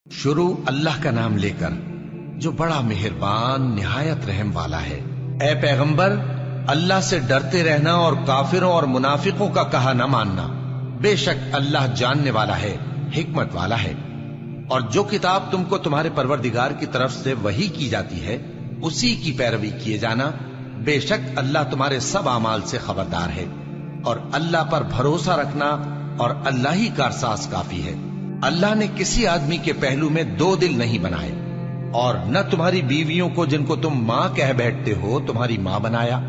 شروع اللہ کا نام لے کر جو بڑا مہربان نہایت رحم والا ہے۔ اے پیغمبر، اللہ سے ڈرتے رہنا اور کافروں اور منافقوں کا کہا نہ ماننا۔ بے شک اللہ جاننے والا ہے، حکمت والا ہے۔ اور جو کتاب تم کو تمہارے پروردگار کی طرف سے وحی کی جاتی ہے اسی کی پیروی کیے جانا۔ بے شک اللہ تمہارے سب اعمال سے خبردار ہے۔ اور اللہ پر بھروسہ رکھنا اور اللہ ہی کارساز کافی ہے۔ اللہ نے کسی آدمی کے پہلو میں دو دل نہیں بنائے، اور نہ تمہاری بیویوں کو جن کو تم ماں کہہ بیٹھتے ہو تمہاری ماں بنایا،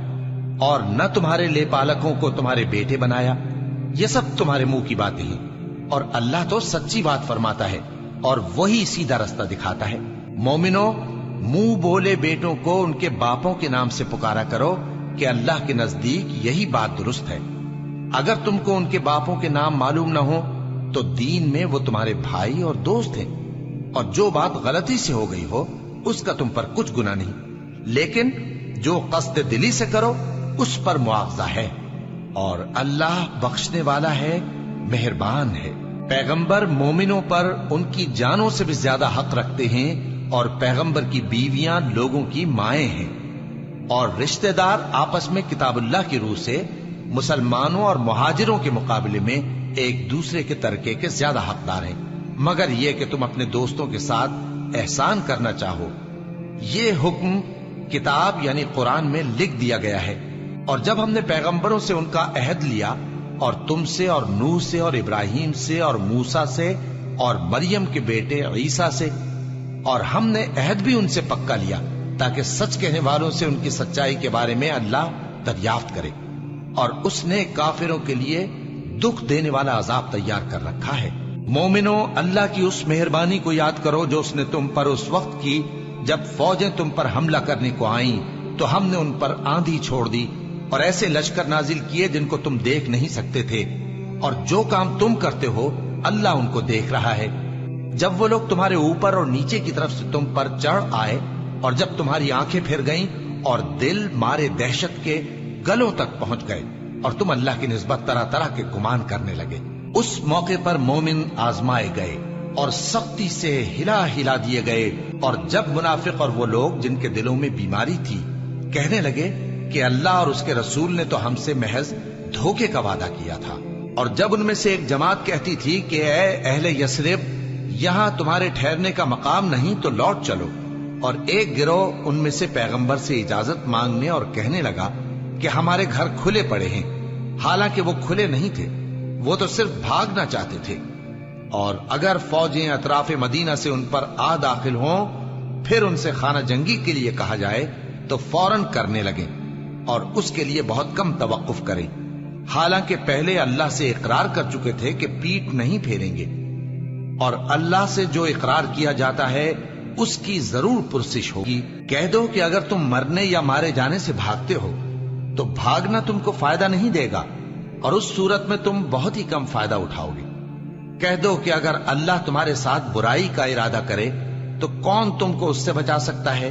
اور نہ تمہارے لے پالکوں کو تمہارے بیٹے بنایا۔ یہ سب تمہارے منہ کی باتیں ہیں، اور اللہ تو سچی بات فرماتا ہے اور وہی سیدھا رستہ دکھاتا ہے۔ مومنو، منہ بولے بیٹوں کو ان کے باپوں کے نام سے پکارا کرو کہ اللہ کے نزدیک یہی بات درست ہے۔ اگر تم کو ان کے باپوں کے نام معلوم نہ ہو تو دین میں وہ تمہارے بھائی اور دوست ہیں، اور جو بات غلطی سے ہو گئی ہو اس کا تم پر کچھ گناہ نہیں، لیکن جو قصد دلی سے کرو اس پر مواخذہ ہے، اور اللہ بخشنے والا ہے، مہربان ہے۔ پیغمبر مومنوں پر ان کی جانوں سے بھی زیادہ حق رکھتے ہیں، اور پیغمبر کی بیویاں لوگوں کی مائیں ہیں، اور رشتہ دار آپس میں کتاب اللہ کی روح سے مسلمانوں اور مہاجروں کے مقابلے میں ایک دوسرے کے ترکے کے زیادہ حقدار ہیں، مگر یہ کہ تم اپنے دوستوں کے ساتھ احسان کرنا چاہو۔ یہ حکم کتاب یعنی قرآن میں لکھ دیا گیا ہے۔ اور جب ہم نے پیغمبروں سے ان کا عہد لیا، اور تم سے اور نوح سے اور ابراہیم سے اور موسیٰ سے اور مریم کے بیٹے عیسیٰ سے، اور ہم نے عہد بھی ان سے پکا لیا تاکہ سچ کہنے والوں سے ان کی سچائی کے بارے میں اللہ دریافت کرے، اور اس نے کافروں کے لیے دکھ دینے والا عذاب تیار کر رکھا ہے۔ مومنو، اللہ کی اس مہربانی کو یاد کرو جو اس نے تم پر اس وقت کی جب فوجیں تم پر حملہ کرنے کو آئیں تو ہم نے ان پر آندھی چھوڑ دی اور ایسے لشکر نازل کیے جن کو تم دیکھ نہیں سکتے تھے، اور جو کام تم کرتے ہو اللہ ان کو دیکھ رہا ہے۔ جب وہ لوگ تمہارے اوپر اور نیچے کی طرف سے تم پر چڑھ آئے، اور جب تمہاری آنکھیں پھر گئیں اور دل مارے دہشت کے گلوں تک پہنچ گئے، اور تم اللہ کی نسبت طرح طرح کے گمان کرنے لگے، اس موقع پر مومن آزمائے گئے اور سختی سے ہلا ہلا دیے گئے۔ اور جب منافق اور وہ لوگ جن کے دلوں میں بیماری تھی کہنے لگے کہ اللہ اور اس کے رسول نے تو ہم سے محض دھوکے کا وعدہ کیا تھا، اور جب ان میں سے ایک جماعت کہتی تھی کہ اے اہل یثرب، یہاں تمہارے ٹھہرنے کا مقام نہیں تو لوٹ چلو، اور ایک گروہ ان میں سے پیغمبر سے اجازت مانگنے اور کہنے لگا کہ ہمارے گھر کھلے پڑے ہیں، حالانکہ وہ کھلے نہیں تھے، وہ تو صرف بھاگنا چاہتے تھے۔ اور اگر فوجیں اطراف مدینہ سے ان پر آ داخل ہوں پھر ان سے خانہ جنگی کے لیے کہا جائے تو فوراً کرنے لگیں، اور اس کے لیے بہت کم توقف کریں، حالانکہ پہلے اللہ سے اقرار کر چکے تھے کہ پیٹ نہیں پھیریں گے۔ اور اللہ سے جو اقرار کیا جاتا ہے اس کی ضرور پرسش ہوگی۔ کہہ دو کہ اگر تم مرنے یا مارے جانے سے بھاگتے ہو تو بھاگنا تم کو فائدہ نہیں دے گا، اور اس صورت میں تم بہت ہی کم فائدہ اٹھاؤ گے۔ کہہ دو کہ اگر اللہ تمہارے ساتھ برائی کا ارادہ کرے تو کون تم کو اس سے بچا سکتا ہے،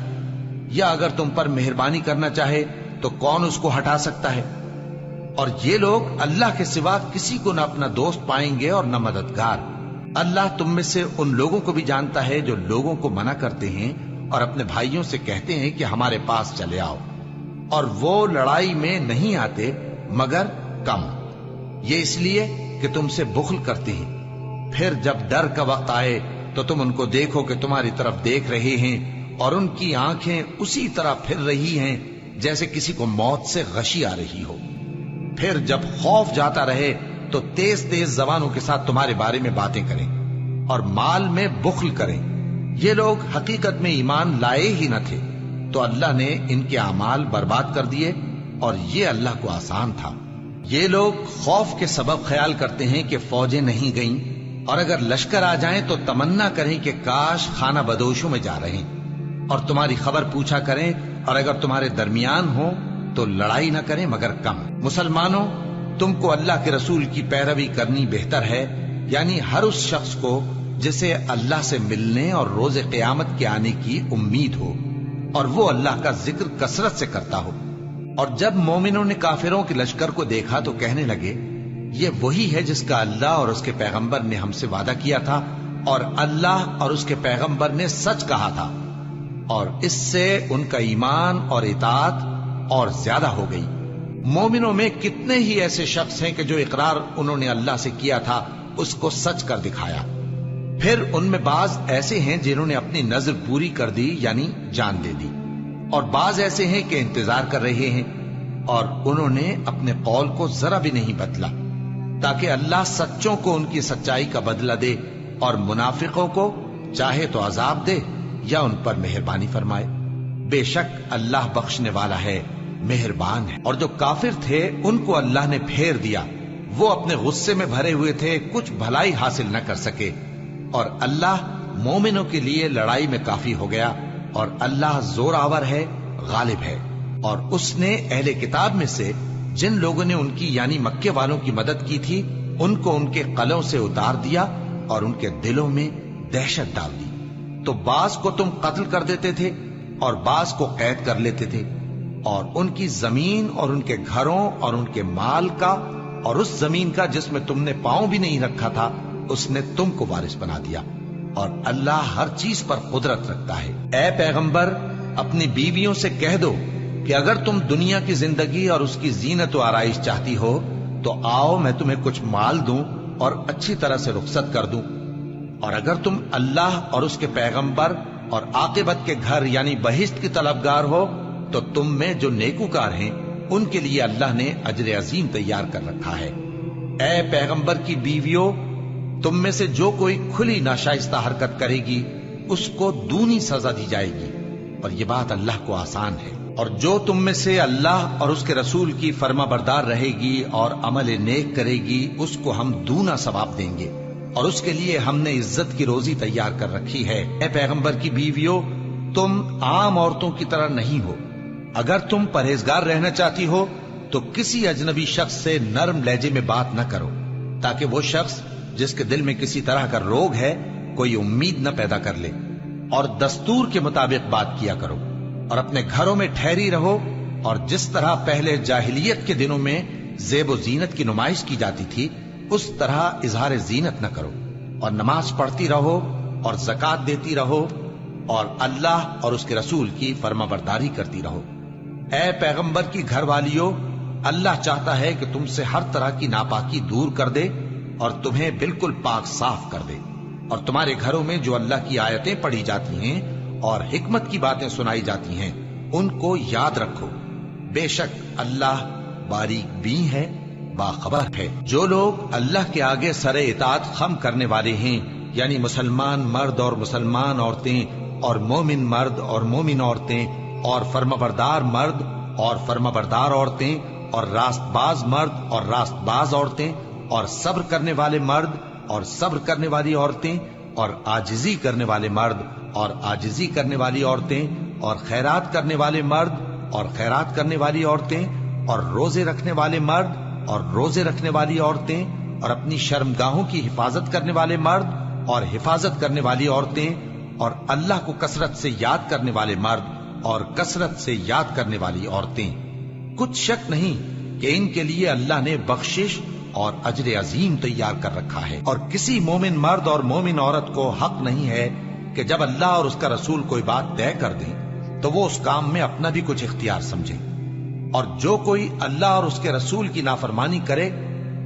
یا اگر تم پر مہربانی کرنا چاہے تو کون اس کو ہٹا سکتا ہے۔ اور یہ لوگ اللہ کے سوا کسی کو نہ اپنا دوست پائیں گے اور نہ مددگار۔ اللہ تم میں سے ان لوگوں کو بھی جانتا ہے جو لوگوں کو منع کرتے ہیں اور اپنے بھائیوں سے کہتے ہیں کہ ہمارے پاس چلے آؤ، اور وہ لڑائی میں نہیں آتے مگر کم، یہ اس لیے کہ تم سے بخل کرتے ہیں۔ پھر جب ڈر کا وقت آئے تو تم ان کو دیکھو کہ تمہاری طرف دیکھ رہے ہیں، اور ان کی آنکھیں اسی طرح پھر رہی ہیں جیسے کسی کو موت سے غشی آ رہی ہو۔ پھر جب خوف جاتا رہے تو تیز تیز زبانوں کے ساتھ تمہارے بارے میں باتیں کریں اور مال میں بخل کریں۔ یہ لوگ حقیقت میں ایمان لائے ہی نہ تھے، تو اللہ نے ان کے اعمال برباد کر دیے، اور یہ اللہ کو آسان تھا۔ یہ لوگ خوف کے سبب خیال کرتے ہیں کہ فوجیں نہیں گئیں، اور اگر لشکر آ جائیں تو تمنا کریں کہ کاش خانہ بدوشوں میں جا رہے ہیں، اور تمہاری خبر پوچھا کریں، اور اگر تمہارے درمیان ہو تو لڑائی نہ کریں مگر کم۔ مسلمانوں، تم کو اللہ کے رسول کی پیروی کرنی بہتر ہے، یعنی ہر اس شخص کو جسے اللہ سے ملنے اور روز قیامت کے آنے کی امید ہو، اور وہ اللہ کا ذکر کثرت سے کرتا ہو۔ اور جب مومنوں نے کافروں کے لشکر کو دیکھا تو کہنے لگے یہ وہی ہے جس کا اللہ اور اس کے پیغمبر نے ہم سے وعدہ کیا تھا، اور اللہ اور اس کے پیغمبر نے سچ کہا تھا، اور اس سے ان کا ایمان اور اطاعت اور زیادہ ہو گئی۔ مومنوں میں کتنے ہی ایسے شخص ہیں کہ جو اقرار انہوں نے اللہ سے کیا تھا اس کو سچ کر دکھایا۔ پھر ان میں بعض ایسے ہیں جنہوں نے اپنی نظر پوری کر دی، یعنی جان دے دی، اور بعض ایسے ہیں کہ انتظار کر رہے ہیں، اور انہوں نے اپنے قول کو ذرا بھی نہیں بدلا، تاکہ اللہ سچوں کو ان کی سچائی کا بدلہ دے اور منافقوں کو چاہے تو عذاب دے یا ان پر مہربانی فرمائے۔ بے شک اللہ بخشنے والا ہے، مہربان ہے۔ اور جو کافر تھے ان کو اللہ نے پھیر دیا، وہ اپنے غصے میں بھرے ہوئے تھے، کچھ بھلائی حاصل نہ کر سکے، اور اللہ مومنوں کے لیے لڑائی میں کافی ہو گیا، اور اللہ زور آور ہے، غالب ہے۔ اور اس نے اہل کتاب میں سے جن لوگوں نے ان کی یعنی مکے والوں کی مدد کی تھی ان کو ان کے قلعوں سے اتار دیا اور ان کے دلوں میں دہشت ڈال دی۔ تو بعض کو تم قتل کر دیتے تھے اور بعض کو قید کر لیتے تھے، اور ان کی زمین اور ان کے گھروں اور ان کے مال کا اور اس زمین کا جس میں تم نے پاؤں بھی نہیں رکھا تھا اس نے تم کو وارث بنا دیا، اور اللہ ہر چیز پر قدرت رکھتا ہے۔ اے پیغمبر، اپنی بیویوں سے کہہ دو کہ اگر تم دنیا کی زندگی اور اس کی زینت و آرائش چاہتی ہو تو آؤ میں تمہیں کچھ مال دوں اور اچھی طرح سے رخصت کر دوں، اور اگر تم اللہ اور اس کے پیغمبر اور عاقبت کے گھر یعنی بہشت کی طلبگار ہو تو تم میں جو نیکوکار ہیں ان کے لیے اللہ نے اجر عظیم تیار کر رکھا ہے۔ اے پیغمبر کی بیویوں، تم میں سے جو کوئی کھلی ناشائستہ حرکت کرے گی اس کو دونی سزا دی جائے گی، اور یہ بات اللہ کو آسان ہے۔ اور جو تم میں سے اللہ اور اس کے رسول کی فرما بردار رہے گی اور عمل نیک کرے گی اس کو ہم دونا ثواب دیں گے، اور اس کے لیے ہم نے عزت کی روزی تیار کر رکھی ہے۔ اے پیغمبر کی بیویوں، تم عام عورتوں کی طرح نہیں ہو۔ اگر تم پرہیزگار رہنا چاہتی ہو تو کسی اجنبی شخص سے نرم لہجے میں بات نہ کرو، تاکہ وہ شخص جس کے دل میں کسی طرح کا روگ ہے کوئی امید نہ پیدا کر لے، اور دستور کے مطابق بات کیا کرو، اور اپنے گھروں میں ٹھہری رہو، اور جس طرح پہلے جاہلیت کے دنوں میں زیب و زینت کی نمائش کی جاتی تھی اس طرح اظہار زینت نہ کرو، اور نماز پڑھتی رہو اور زکوٰۃ دیتی رہو، اور اللہ اور اس کے رسول کی فرما برداری کرتی رہو۔ اے پیغمبر کی گھر والیوں، اللہ چاہتا ہے کہ تم سے ہر طرح کی ناپاکی دور کر دے اور تمہیں بالکل پاک صاف کر دے، اور تمہارے گھروں میں جو اللہ کی آیتیں پڑھی جاتی ہیں اور حکمت کی باتیں سنائی جاتی ہیں ان کو یاد رکھو، بے شک اللہ باریک بین ہے، باخبر ہے۔ جو لوگ اللہ کے آگے سر اطاعت خم کرنے والے ہیں، یعنی مسلمان مرد اور مسلمان عورتیں اور مومن مرد اور مومن عورتیں اور فرمانبردار مرد اور فرمانبردار عورتیں اور راست باز مرد اور راست باز عورتیں اور صبر کرنے والے مرد اور صبر کرنے والی عورتیں اور عاجزی کرنے والے مرد اور عاجزی کرنے والی عورتیں اور خیرات کرنے والے مرد اور خیرات کرنے والی عورتیں اور روزے رکھنے والے مرد اور روزے رکھنے والی عورتیں اور اپنی شرمگاہوں کی حفاظت کرنے والے مرد اور حفاظت کرنے والی عورتیں اور اللہ کو کثرت سے یاد کرنے والے مرد اور کثرت سے یاد کرنے والی عورتیں۔ کچھ شک نہیں کہ ان کے لیے اللہ نے بخشش اور اجر عظیم تیار کر رکھا ہے، اور کسی مومن مرد اور مومن عورت کو حق نہیں ہے کہ جب اللہ اور اس کا رسول کوئی بات طے کر دیں تو وہ اس کام میں اپنا بھی کچھ اختیار سمجھے، اور جو کوئی اللہ اور اس کے رسول کی نافرمانی کرے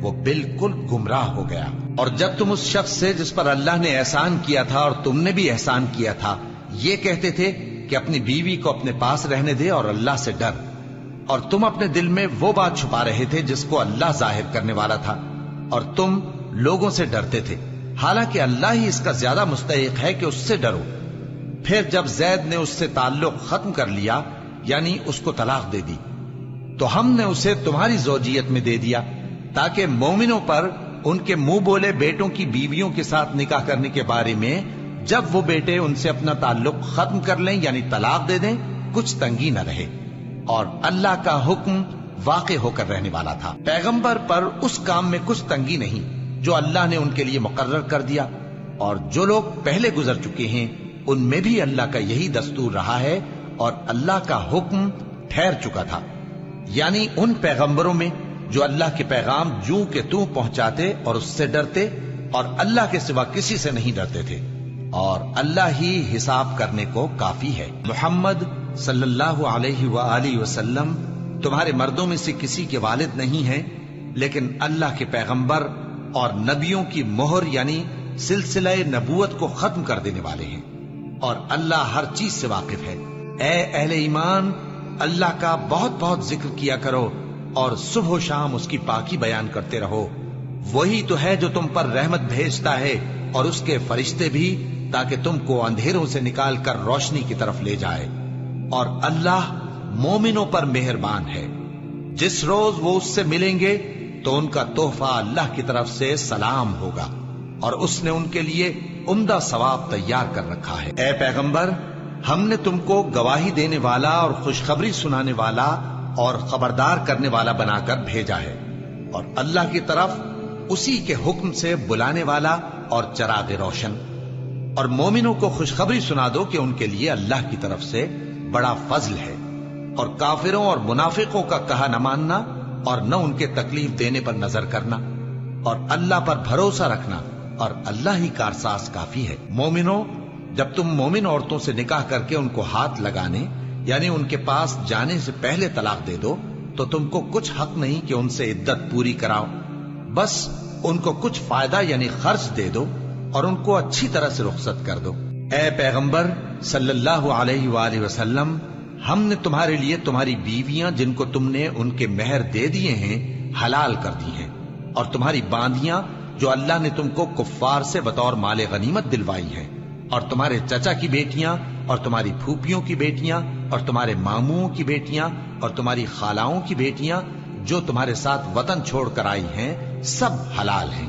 وہ بالکل گمراہ ہو گیا۔ اور جب تم اس شخص سے جس پر اللہ نے احسان کیا تھا اور تم نے بھی احسان کیا تھا یہ کہتے تھے کہ اپنی بیوی کو اپنے پاس رہنے دے اور اللہ سے ڈر، اور تم اپنے دل میں وہ بات چھپا رہے تھے جس کو اللہ ظاہر کرنے والا تھا، اور تم لوگوں سے ڈرتے تھے، حالانکہ اللہ ہی اس کا زیادہ مستحق ہے کہ اس سے ڈرو۔ پھر جب زید نے اس سے تعلق ختم کر لیا یعنی اس کو طلاق دے دی تو ہم نے اسے تمہاری زوجیت میں دے دیا تاکہ مومنوں پر ان کے منہ بولے بیٹوں کی بیویوں کے ساتھ نکاح کرنے کے بارے میں جب وہ بیٹے ان سے اپنا تعلق ختم کر لیں یعنی طلاق دے دیں کچھ تنگی نہ رہے، اور اللہ کا حکم واقع ہو کر رہنے والا تھا۔ پیغمبر پر اس کام میں کچھ تنگی نہیں جو اللہ نے ان کے لیے مقرر کر دیا، اور جو لوگ پہلے گزر چکے ہیں ان میں بھی اللہ کا یہی دستور رہا ہے، اور اللہ کا حکم ٹھہر چکا تھا، یعنی ان پیغمبروں میں جو اللہ کے پیغام جوں کہ توں پہنچاتے اور اس سے ڈرتے اور اللہ کے سوا کسی سے نہیں ڈرتے تھے، اور اللہ ہی حساب کرنے کو کافی ہے۔ محمد صلی اللہ علیہ وآلہ وسلم تمہارے مردوں میں سے کسی کے والد نہیں ہیں، لیکن اللہ کے پیغمبر اور نبیوں کی مہر یعنی سلسلہ نبوت کو ختم کر دینے والے ہیں، اور اللہ ہر چیز سے واقف ہے۔ اے اہل ایمان، اللہ کا بہت بہت ذکر کیا کرو اور صبح و شام اس کی پاکی بیان کرتے رہو۔ وہی تو ہے جو تم پر رحمت بھیجتا ہے اور اس کے فرشتے بھی، تاکہ تم کو اندھیروں سے نکال کر روشنی کی طرف لے جائے، اور اللہ مومنوں پر مہربان ہے۔ جس روز وہ اس سے ملیں گے تو ان کا تحفہ اللہ کی طرف سے سلام ہوگا، اور اس نے ان کے لیے عمدہ ثواب تیار کر رکھا ہے۔ اے پیغمبر، ہم نے تم کو گواہی دینے والا اور خوشخبری سنانے والا اور خبردار کرنے والا بنا کر بھیجا ہے، اور اللہ کی طرف اسی کے حکم سے بلانے والا اور چراغ روشن۔ اور مومنوں کو خوشخبری سنا دو کہ ان کے لیے اللہ کی طرف سے بڑا فضل ہے، اور کافروں اور منافقوں کا کہا نہ ماننا اور نہ ان کے تکلیف دینے پر نظر کرنا، اور اللہ پر بھروسہ رکھنا، اور اللہ ہی کارساز کافی ہے۔ مومنوں، جب تم مومن عورتوں سے نکاح کر کے ان کو ہاتھ لگانے یعنی ان کے پاس جانے سے پہلے طلاق دے دو تو تم کو کچھ حق نہیں کہ ان سے عدت پوری کراؤ، بس ان کو کچھ فائدہ یعنی خرچ دے دو اور ان کو اچھی طرح سے رخصت کر دو۔ اے پیغمبر صلی اللہ علیہ وآلہ وسلم، ہم نے تمہارے لیے تمہاری بیویاں جن کو تم نے ان کے مہر دے دیے ہیں حلال کر دی ہیں، اور تمہاری باندیاں جو اللہ نے تم کو کفار سے بطور مال غنیمت دلوائی ہیں، اور تمہارے چچا کی بیٹیاں اور تمہاری پھوپھیوں کی بیٹیاں اور تمہارے ماموں کی بیٹیاں اور تمہاری خالاؤں کی بیٹیاں جو تمہارے ساتھ وطن چھوڑ کر آئی ہیں، سب حلال ہیں۔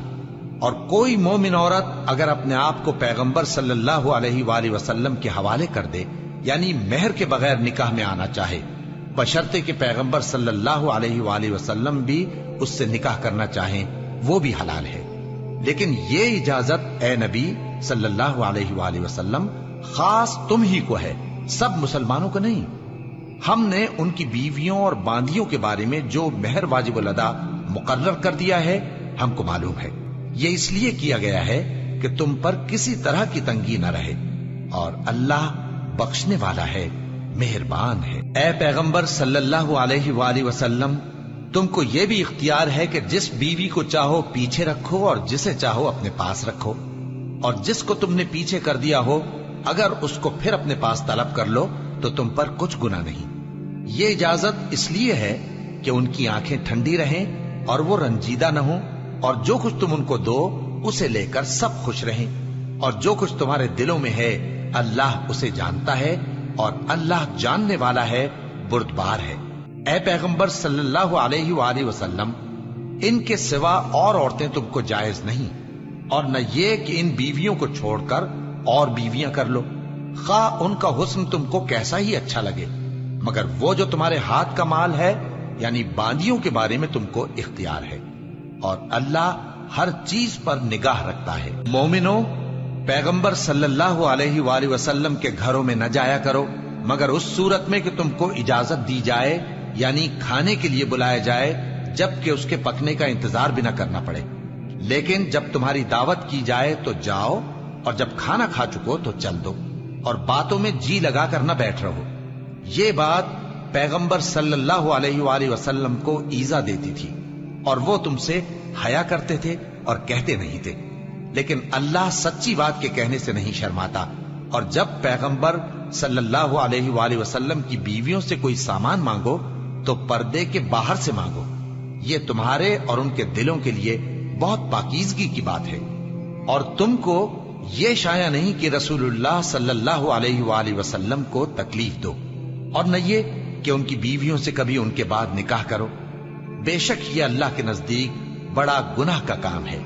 اور کوئی مومن عورت اگر اپنے آپ کو پیغمبر صلی اللہ علیہ وآلہ وسلم کے حوالے کر دے یعنی مہر کے بغیر نکاح میں آنا چاہے، بشرطے کہ پیغمبر صلی اللہ علیہ وآلہ وسلم بھی اس سے نکاح کرنا چاہیں، وہ بھی حلال ہے۔ لیکن یہ اجازت اے نبی صلی اللہ علیہ وآلہ وسلم خاص تم ہی کو ہے، سب مسلمانوں کو نہیں۔ ہم نے ان کی بیویوں اور باندیوں کے بارے میں جو مہر واجب الادا مقرر کر دیا ہے ہم کو معلوم ہے، یہ اس لیے کیا گیا ہے کہ تم پر کسی طرح کی تنگی نہ رہے، اور اللہ بخشنے والا ہے، مہربان ہے۔ اے پیغمبر صلی اللہ علیہ وآلہ وسلم، تم کو یہ بھی اختیار ہے کہ جس بیوی کو چاہو پیچھے رکھو اور جسے چاہو اپنے پاس رکھو، اور جس کو تم نے پیچھے کر دیا ہو اگر اس کو پھر اپنے پاس طلب کر لو تو تم پر کچھ گناہ نہیں۔ یہ اجازت اس لیے ہے کہ ان کی آنکھیں ٹھنڈی رہیں اور وہ رنجیدہ نہ ہوں، اور جو کچھ تم ان کو دو اسے لے کر سب خوش رہیں، اور جو کچھ تمہارے دلوں میں ہے اللہ اسے جانتا ہے، اور اللہ جاننے والا ہے، بردبار ہے۔ اے پیغمبر صلی اللہ علیہ وآلہ وسلم، ان کے سوا اور عورتیں تم کو جائز نہیں، اور نہ یہ کہ ان بیویوں کو چھوڑ کر اور بیویاں کر لو، خواہ ان کا حسن تم کو کیسا ہی اچھا لگے، مگر وہ جو تمہارے ہاتھ کا مال ہے یعنی باندیوں کے بارے میں تم کو اختیار ہے، اور اللہ ہر چیز پر نگاہ رکھتا ہے۔ مومنوں، پیغمبر صلی اللہ علیہ وآلہ وسلم کے گھروں میں نہ جایا کرو مگر اس صورت میں کہ تم کو اجازت دی جائے یعنی کھانے کے لیے بلایا جائے، جبکہ اس کے پکنے کا انتظار بھی نہ کرنا پڑے۔ لیکن جب تمہاری دعوت کی جائے تو جاؤ، اور جب کھانا کھا چکو تو چل دو، اور باتوں میں جی لگا کر نہ بیٹھ رہو۔ یہ بات پیغمبر صلی اللہ علیہ وآلہ وسلم کو ایذا دیتی تھی، اور وہ تم سے حیا کرتے تھے اور کہتے نہیں تھے، لیکن اللہ سچی بات کے کہنے سے نہیں شرماتا۔ اور جب پیغمبر صلی اللہ علیہ وآلہ وسلم کی بیویوں سے کوئی سامان مانگو تو پردے کے باہر سے مانگو، یہ تمہارے اور ان کے دلوں کے لیے بہت پاکیزگی کی بات ہے۔ اور تم کو یہ شایع نہیں کہ رسول اللہ صلی اللہ علیہ وآلہ وسلم کو تکلیف دو، اور نہ یہ کہ ان کی بیویوں سے کبھی ان کے بعد نکاح کرو، بے شک یہ اللہ کے نزدیک بڑا گناہ کا کام ہے۔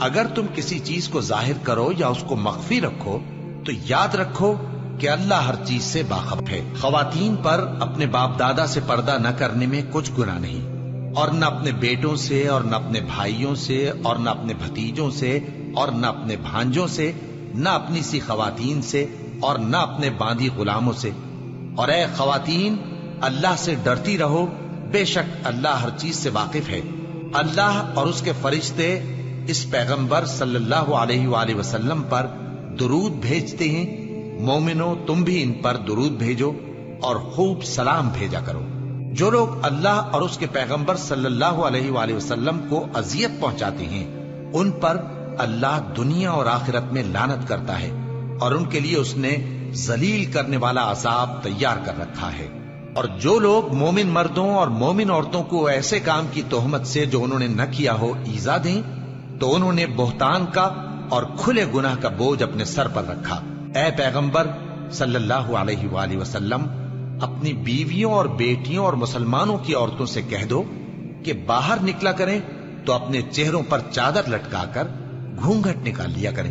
اگر تم کسی چیز کو ظاہر کرو یا اس کو مخفی رکھو تو یاد رکھو کہ اللہ ہر چیز سے باخبر ہے۔ خواتین پر اپنے باپ دادا سے پردہ نہ کرنے میں کچھ گناہ نہیں، اور نہ اپنے بیٹوں سے اور نہ اپنے بھائیوں سے اور نہ اپنے بھتیجوں سے اور نہ اپنے بھانجوں سے، نہ اپنی سی خواتین سے اور نہ اپنے باندی غلاموں سے۔ اور اے خواتین، اللہ سے ڈرتی رہو، بے شک اللہ ہر چیز سے واقف ہے۔ اللہ اور اس کے فرشتے اس پیغمبر صلی اللہ علیہ وآلہ وسلم پر درود بھیجتے ہیں، مومنو تم بھی ان پر درود بھیجو اور خوب سلام بھیجا کرو۔ جو لوگ اللہ اور اس کے پیغمبر صلی اللہ علیہ وآلہ وسلم کو اذیت پہنچاتے ہیں ان پر اللہ دنیا اور آخرت میں لعنت کرتا ہے اور ان کے لیے اس نے ذلیل کرنے والا عذاب تیار کر رکھا ہے۔ اور جو لوگ مومن مردوں اور مومن عورتوں کو ایسے کام کی تہمت سے جو انہوں نے نہ کیا ہو ایذا دیں تو انہوں نے بہتان کا اور کھلے گناہ کا بوجھ اپنے سر پر رکھا۔ اے پیغمبر صلی اللہ علیہ وآلہ وسلم، اپنی بیویوں اور بیٹیوں اور مسلمانوں کی عورتوں سے کہہ دو کہ باہر نکلا کریں تو اپنے چہروں پر چادر لٹکا کر گھونگھٹ نکال لیا کریں۔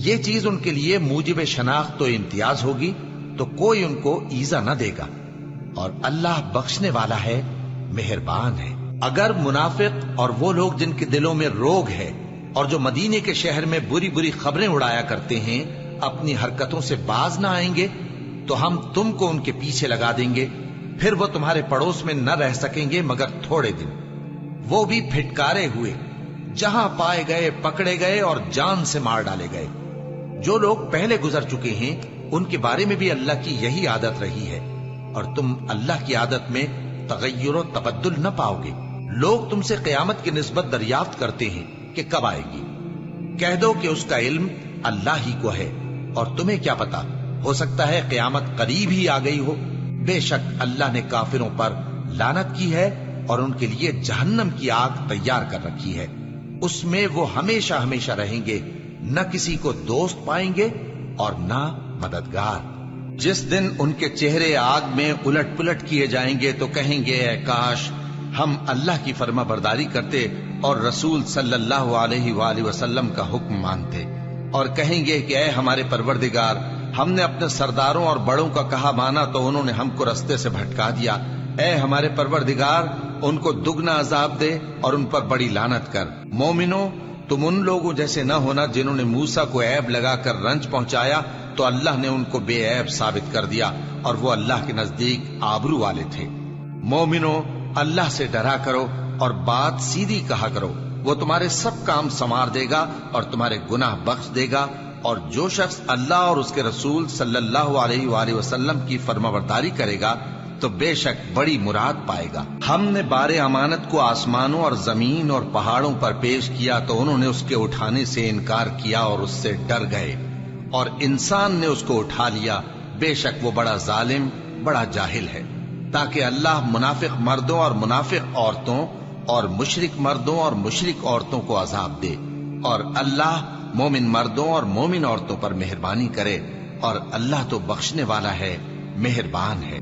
یہ چیز ان کے لیے موجب شناخت و امتیاز ہوگی تو کوئی ان کو ایذا نہ دے گا، اور اللہ بخشنے والا ہے، مہربان ہے۔ اگر منافق اور وہ لوگ جن کے دلوں میں روگ ہے اور جو مدینے کے شہر میں بری بری خبریں اڑایا کرتے ہیں اپنی حرکتوں سے باز نہ آئیں گے تو ہم تم کو ان کے پیچھے لگا دیں گے، پھر وہ تمہارے پڑوس میں نہ رہ سکیں گے مگر تھوڑے دن، وہ بھی پھٹکارے ہوئے، جہاں پائے گئے پکڑے گئے اور جان سے مار ڈالے گئے۔ جو لوگ پہلے گزر چکے ہیں ان کے بارے میں بھی اللہ کی یہی عادت رہی ہے، اور تم اللہ کی عادت میں تغیر و تبدل نہ پاؤ گے۔ لوگ تم سے قیامت کی نسبت دریافت کرتے ہیں کہ کب آئے گی، کہہ دو کہ اس کا علم اللہ ہی کو ہے، اور تمہیں کیا پتا، ہو سکتا ہے قیامت قریب ہی آ گئی ہو۔ بے شک اللہ نے کافروں پر لعنت کی ہے اور ان کے لیے جہنم کی آگ تیار کر رکھی ہے، اس میں وہ ہمیشہ ہمیشہ رہیں گے، نہ کسی کو دوست پائیں گے اور نہ مددگار۔ جس دن ان کے چہرے آگ میں الٹ پلٹ کیے جائیں گے تو کہیں گے اے کاش ہم اللہ کی فرما برداری کرتے اور رسول صلی اللہ علیہ وآلہ وسلم کا حکم مانتے، اور کہیں گے کہ اے ہمارے پروردگار، ہم نے اپنے سرداروں اور بڑوں کا کہا مانا تو انہوں نے ہم کو رستے سے بھٹکا دیا۔ اے ہمارے پروردگار، ان کو دگنا عذاب دے اور ان پر بڑی لعنت کر۔ مومنو تم ان لوگوں جیسے نہ ہونا جنہوں نے موسیٰ کو عیب لگا کر رنج پہنچایا تو اللہ نے ان کو بے عیب ثابت کر دیا اور وہ اللہ کے نزدیک آبرو والے تھے۔ مومنو اللہ سے ڈرا کرو اور بات سیدھی کہا کرو، وہ تمہارے سب کام سنوار دے گا اور تمہارے گناہ بخش دے گا، اور جو شخص اللہ اور اس کے رسول صلی اللہ علیہ وآلہ وسلم کی فرمانبرداری کرے گا تو بے شک بڑی مراد پائے گا۔ ہم نے بار امانت کو آسمانوں اور زمین اور پہاڑوں پر پیش کیا تو انہوں نے اس کے اٹھانے سے انکار کیا اور اس سے ڈر گئے، اور انسان نے اس کو اٹھا لیا، بے شک وہ بڑا ظالم بڑا جاہل ہے۔ تاکہ اللہ منافق مردوں اور منافق عورتوں اور مشرک مردوں اور مشرک عورتوں کو عذاب دے، اور اللہ مومن مردوں اور مومن عورتوں پر مہربانی کرے، اور اللہ تو بخشنے والا ہے، مہربان ہے۔